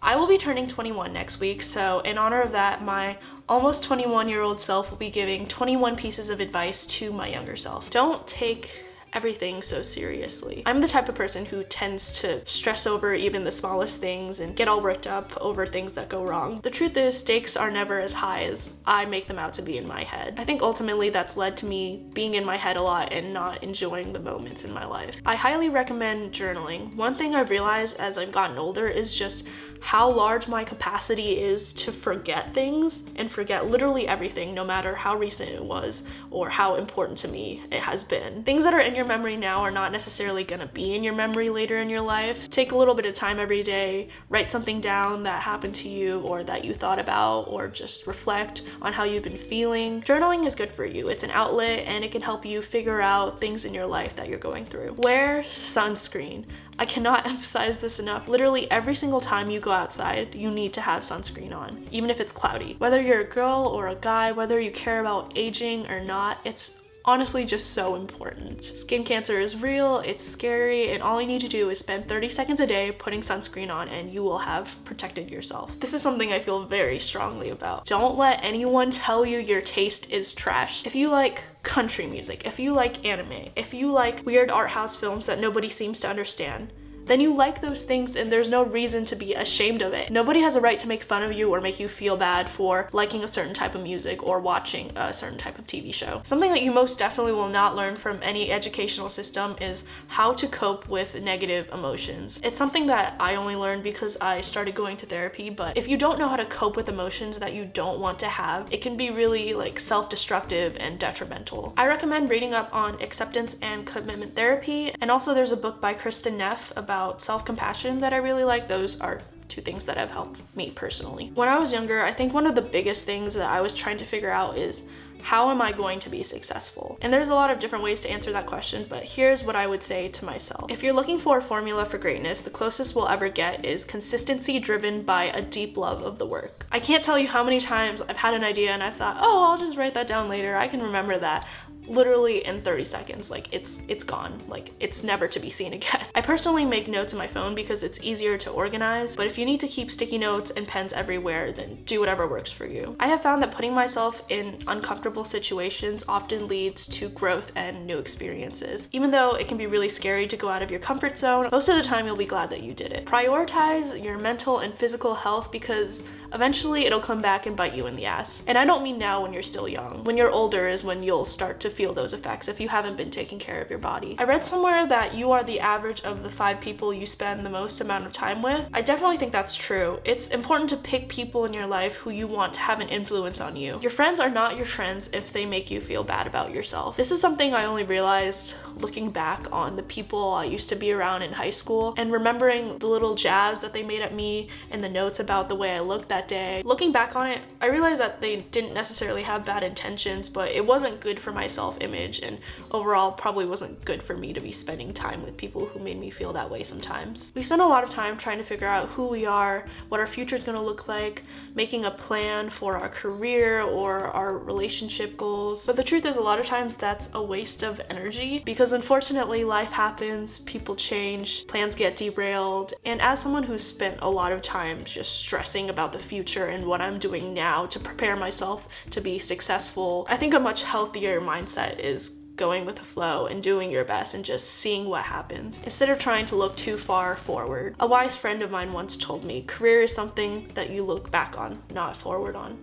I will be turning 21 next week, so in honor of that, my almost 21-year-old self will be giving 21 pieces of advice to my younger self. Don't take everything so seriously. I'm the type of person who tends to stress over even the smallest things and get all worked up over things that go wrong. The truth is, stakes are never as high as I make them out to be in my head. I think ultimately that's led to me being in my head a lot and not enjoying the moments in my life. I highly recommend journaling. One thing I've realized as I've gotten older is just how large my capacity is to forget things and forget literally everything, no matter how recent it was or how important to me it has been. Things that are in your memory now are not necessarily gonna be in your memory later in your life. Take a little bit of time every day, write something down that happened to you or that you thought about, or just reflect on how you've been feeling. Journaling is good for you. It's an outlet and it can help you figure out things in your life that you're going through. Wear sunscreen. I cannot emphasize this enough. Literally every single time you go outside, you need to have sunscreen on, even if it's cloudy. Whether you're a girl or a guy, whether you care about aging or not, it's honestly just so important. Skin cancer is real, it's scary, and all you need to do is spend 30 seconds a day putting sunscreen on and you will have protected yourself. This is something I feel very strongly about. Don't let anyone tell you your taste is trash. If you like country music, if you like anime, if you like weird art house films that nobody seems to understand, then you like those things and there's no reason to be ashamed of it. Nobody has a right to make fun of you or make you feel bad for liking a certain type of music or watching a certain type of TV show. Something that you most definitely will not learn from any educational system is how to cope with negative emotions. It's something that I only learned because I started going to therapy, but if you don't know how to cope with emotions that you don't want to have, it can be really self-destructive and detrimental. I recommend reading up on acceptance and commitment therapy, and also there's a book by Kristen Neff about self-compassion that I really like. Those are two things that have helped me personally. When I was younger, I think one of the biggest things that I was trying to figure out is, how am I going to be successful? And there's a lot of different ways to answer that question, but here's what I would say to myself. If you're looking for a formula for greatness, the closest we'll ever get is consistency driven by a deep love of the work. I can't tell you how many times I've had an idea and I thought, oh, I'll just write that down later, I can remember that. Literally in 30 seconds, it's gone, it's never to be seen again. I personally make notes in my phone because it's easier to organize, but if you need to keep sticky notes and pens everywhere, then do whatever works for you. I have found that putting myself in uncomfortable situations often leads to growth and new experiences. Even though it can be really scary to go out of your comfort zone, most of the time you'll be glad that you did it. Prioritize your mental and physical health because eventually it'll come back and bite you in the ass. And I don't mean now when you're still young. When you're older is when you'll start to feel those effects if you haven't been taking care of your body. I read somewhere that you are the average of the 5 people you spend the most amount of time with. I definitely think that's true. It's important to pick people in your life who you want to have an influence on you. Your friends are not your friends if they make you feel bad about yourself. This is something I only realized looking back on the people I used to be around in high school and remembering the little jabs that they made at me and the notes about the way I looked that day. Looking back on it, I realized that they didn't necessarily have bad intentions, but it wasn't good for my self-image, and overall probably wasn't good for me to be spending time with people who made me feel that way sometimes. We spend a lot of time trying to figure out who we are, what our future is going to look like, making a plan for our career or our relationship goals. But the truth is, a lot of times that's a waste of energy because unfortunately life happens, people change, plans get derailed, and as someone who's spent a lot of time just stressing about the future and what I'm doing now to prepare myself to be successful, I think a much healthier mindset is going with the flow and doing your best and just seeing what happens instead of trying to look too far forward. A wise friend of mine once told me, career is something that you look back on, not forward on.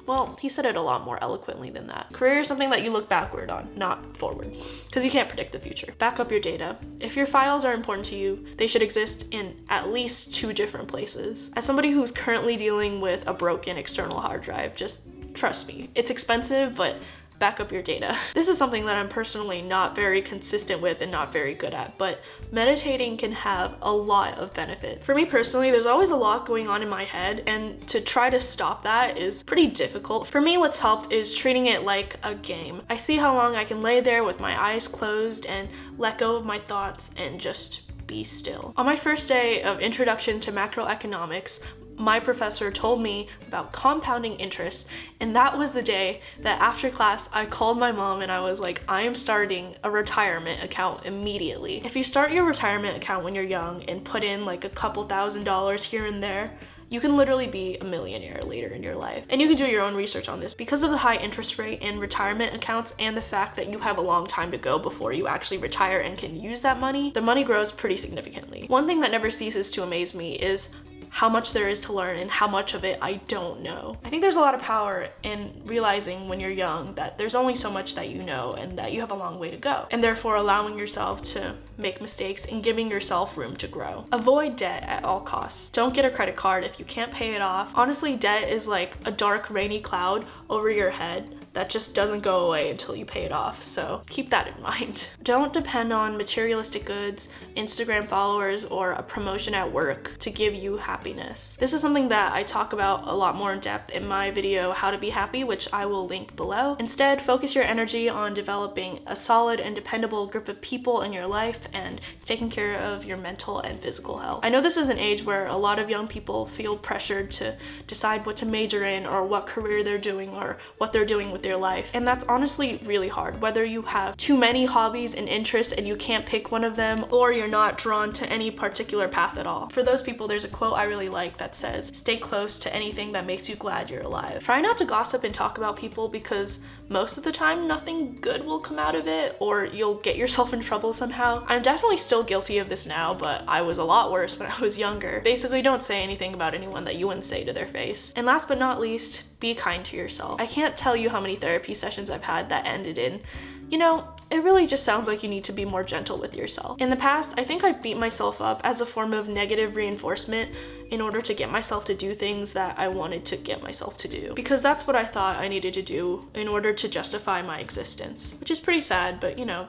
Well, he said it a lot more eloquently than that. Career is something that you look backward on, not forward, because you can't predict the future. Back up your data. If your files are important to you, they should exist in at least 2 different places. As somebody who's currently dealing with a broken external hard drive, just trust me, it's expensive, but back up your data. This is something that I'm personally not very consistent with and not very good at, but meditating can have a lot of benefits. For me personally, there's always a lot going on in my head, and to try to stop that is pretty difficult. For me, what's helped is treating it like a game. I see how long I can lay there with my eyes closed and let go of my thoughts and just be still. On my first day of introduction to macroeconomics, my professor told me about compounding interest, and that was the day that after class I called my mom and I was like, I am starting a retirement account immediately. If you start your retirement account when you're young and put in like a couple $1,000s here and there, you can literally be a millionaire later in your life. And you can do your own research on this. Because of the high interest rate in retirement accounts and the fact that you have a long time to go before you actually retire and can use that money, the money grows pretty significantly. One thing that never ceases to amaze me is how much there is to learn and how much of it I don't know. I think there's a lot of power in realizing when you're young that there's only so much that you know and that you have a long way to go, and therefore allowing yourself to make mistakes and giving yourself room to grow. Avoid debt at all costs. Don't get a credit card if you can't pay it off. Honestly, debt is like a dark, rainy cloud over your head that just doesn't go away until you pay it off, so keep that in mind. Don't depend on materialistic goods, Instagram followers, or a promotion at work to give you happiness. This is something that I talk about a lot more in depth in my video, How to Be Happy, which I will link below. Instead, focus your energy on developing a solid and dependable group of people in your life and taking care of your mental and physical health. I know this is an age where a lot of young people feel pressured to decide what to major in or what career they're doing or what they're doing with their life, and that's honestly really hard. Whether you have too many hobbies and interests and you can't pick one of them, or you're not drawn to any particular path at all. For those people, there's a quote I really like that says, "Stay close to anything that makes you glad you're alive." Try not to gossip and talk about people, because most of the time nothing good will come out of it, or you'll get yourself in trouble somehow. I'm definitely still guilty of this now, but I was a lot worse when I was younger. Basically, don't say anything about anyone that you wouldn't say to their face. And last but not least, be kind to yourself. I can't tell you how many therapy sessions I've had that ended in, you know, it really just sounds like you need to be more gentle with yourself. In the past, I think I beat myself up as a form of negative reinforcement in order to get myself to do things that I wanted to get myself to do, because that's what I thought I needed to do in order to justify my existence, which is pretty sad, but you know,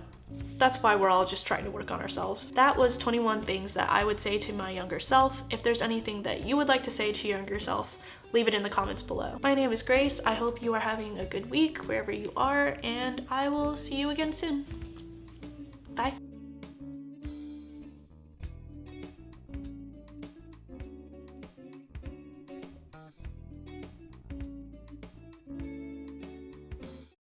that's why we're all just trying to work on ourselves. That was 21 things that I would say to my younger self. If there's anything that you would like to say to your younger self, leave it in the comments below. My name is Grace. I hope you are having a good week wherever you are, and I will see you again soon. Bye.